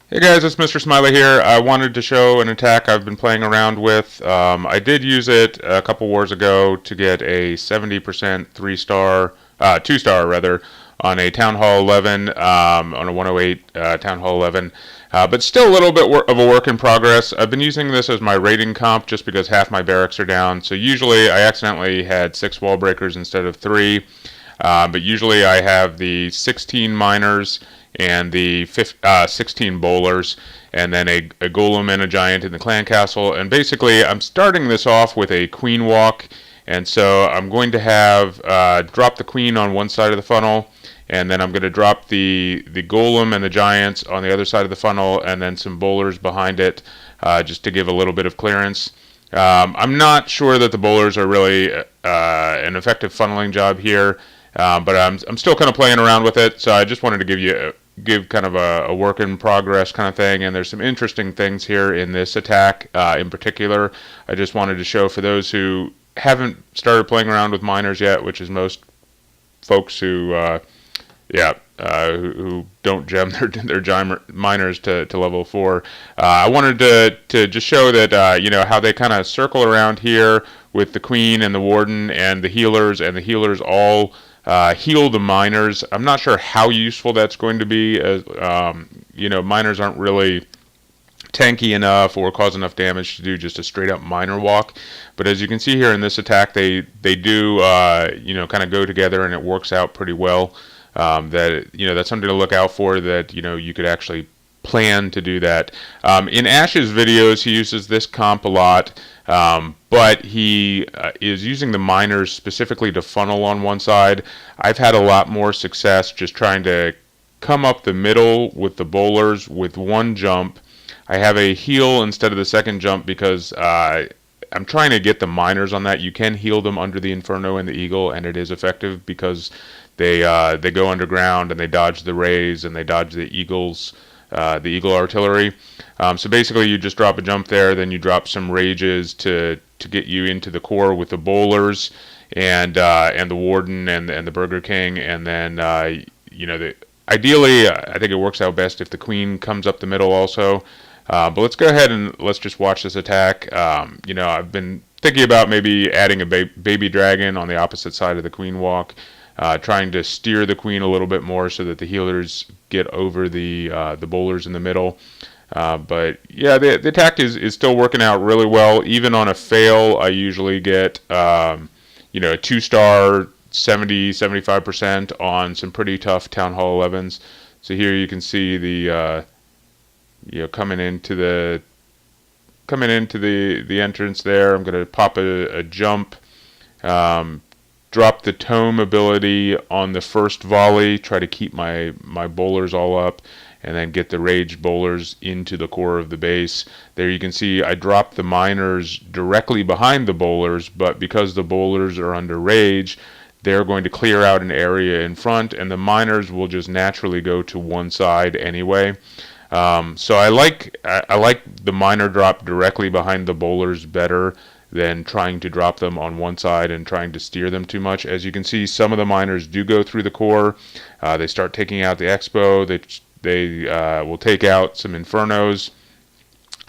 Hey guys, it's Mr. Smiley here. I wanted to show an attack I've been playing around with. I did use it a couple wars ago to get a 70% 3-star, 2-star rather, on a Town Hall 11, on a 108 Town Hall 11. But still a little bit of a work in progress. I've been using this as my raiding comp just because half my barracks are down. So usually I accidentally had 6 wall breakers instead of 3. But usually I have the 16 miners and the 16 bowlers, and then a golem and a giant in the clan castle. And basically, I'm starting this off with a queen walk, and so I'm going to have drop the queen on one side of the funnel, and then I'm going to drop the golem and the giants on the other side of the funnel, and then some bowlers behind it, just to give a little bit of clearance. I'm not sure that the bowlers are really an effective funneling job here. But I'm still kind of playing around with it, so I just wanted to give kind of a work in progress kind of thing. And there's some interesting things here in this attack in particular. I just wanted to show for those who haven't started playing around with miners yet, which is most folks who who don't gem their giant miners to level 4. I wanted to just show that how they kind of circle around here with the queen and the warden and the healers, all heal the miners. I'm not sure how useful that's going to be, as miners aren't really tanky enough or cause enough damage to do just a straight up miner walk. But as you can see here in this attack, they do kind of go together, and it works out pretty well. That's something to look out for, that you could actually plan to do that. In Ash's videos, he uses this comp a lot, but he is using the miners specifically to funnel on one side. I've had a lot more success just trying to come up the middle with the bowlers with one jump. I have a heal instead of the second jump because I'm trying to get the miners on that. You can heal them under the Inferno and the Eagle, and it is effective because they go underground and they dodge the rays and they dodge the Eagles. The Eagle artillery. So basically, you just drop a jump there, then you drop some rages to get you into the core with the bowlers and the warden and the Burger King, and then ideally, I think it works out best if the queen comes up the middle also. But let's go ahead and let's just watch this attack. I've been thinking about maybe adding a baby dragon on the opposite side of the queen walk. Trying to steer the queen a little bit more so that the healers get over the bowlers in the middle. But yeah, the attack is still working out really well. Even on a fail, I usually get a 2-star 75% on some pretty tough Town Hall 11s. So here you can see the coming into the entrance there. I'm going to pop a jump. Drop the tome ability on the first volley, try to keep my bowlers all up, and then get the raged bowlers into the core of the base. There you can see I dropped the miners directly behind the bowlers, but because the bowlers are under rage, they're going to clear out an area in front, and the miners will just naturally go to one side anyway. So I like the miner drop directly behind the bowlers better than trying to drop them on one side and trying to steer them too much. As you can see, some of the miners do go through the core. They start taking out the Expo. They will take out some Infernos,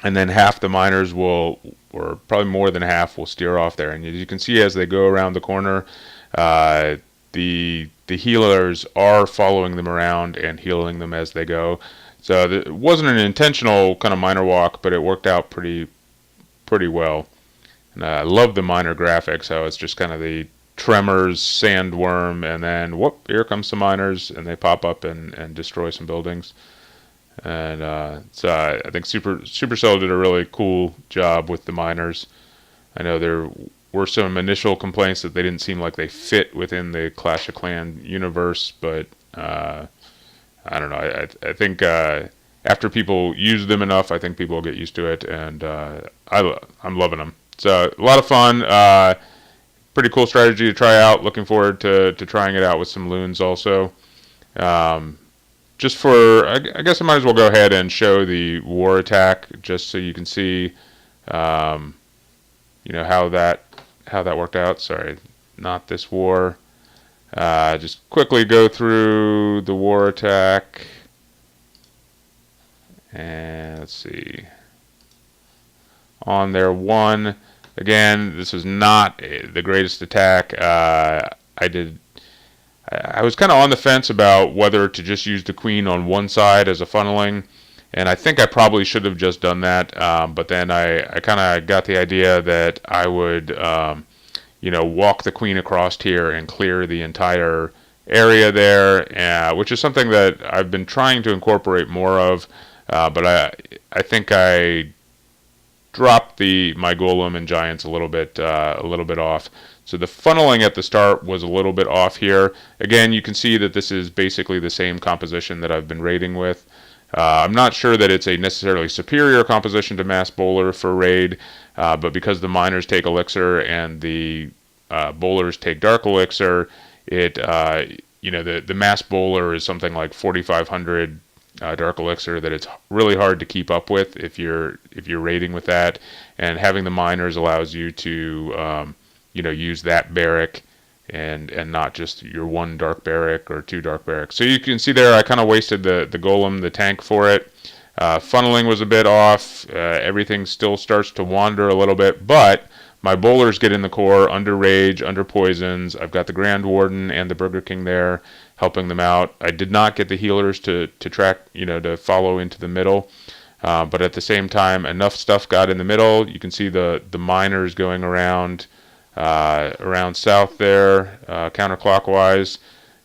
and then half the miners will, or probably more than half, will steer off there. And as you can see, as they go around the corner, the healers are following them around and healing them as they go. So it wasn't an intentional kind of miner walk, but it worked out pretty well. And I love the miner graphics, how it's just kind of the tremors, sandworm, and then whoop, here comes some miners, and they pop up and destroy some buildings. And so I think Supercell did a really cool job with the miners. I know there were some initial complaints that they didn't seem like they fit within the Clash of Clans universe, but I don't know. I think after people use them enough, I think people will get used to it, and I'm loving them. So a lot of fun, pretty cool strategy to try out. Looking forward to trying it out with some loons also. Just for, I guess I might as well go ahead and show the war attack just so you can see, how that worked out. Sorry, not this war. Just quickly go through the war attack. And let's see. On there, 1. Again, this was not the greatest attack. I was kind of on the fence about whether to just use the queen on one side as a funneling, and I think I probably should have just done that. But then I kind of got the idea that I would, walk the queen across here and clear the entire area there, which is something that I've been trying to incorporate more of. But I think I dropped my golem and giants a little bit off. So the funneling at the start was a little bit off here. Again, you can see that this is basically the same composition that I've been raiding with. I'm not sure that it's a necessarily superior composition to Mass Bowler for raid, but because the miners take elixir and the bowlers take dark elixir, the Mass Bowler is something like 4,500 dark elixir that it's really hard to keep up with if you're raiding with that, and having the miners allows you to use that barrack and not just your 1 dark barrack or 2 dark barracks. So you can see there I kind of wasted the golem, the tank for it. Funneling was a bit off. Everything still starts to wander a little bit, but my bowlers get in the core under rage, under poisons. I've got the Grand Warden and the Burger King there helping them out. I did not get the healers to track, to follow into the middle. But at the same time, enough stuff got in the middle. You can see the miners going around south there, counterclockwise,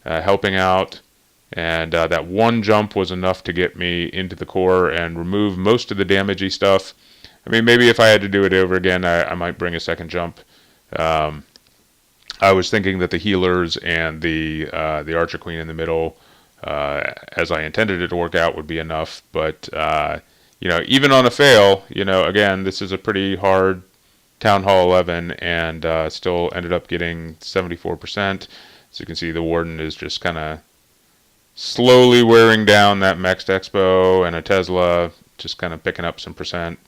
helping out. And that 1 jump was enough to get me into the core and remove most of the damagey stuff. I mean, maybe if I had to do it over again, I might bring a second jump. I was thinking that the healers and the Archer Queen in the middle, as I intended it to work out, would be enough. But even on a fail, again, this is a pretty hard Town Hall 11, and still ended up getting 74%. So you can see the Warden is just kind of slowly wearing down that Mexed Expo, and a Tesla just kind of picking up some percent.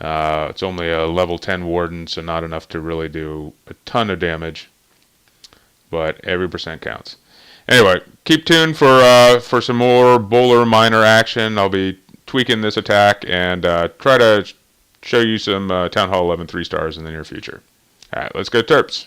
It's only a level 10 Warden, so not enough to really do a ton of damage, but every percent counts. Anyway, keep tuned for some more bowler miner action. I'll be tweaking this attack and try to show you some Town Hall 11 3 stars in the near future. All right, let's go Terps.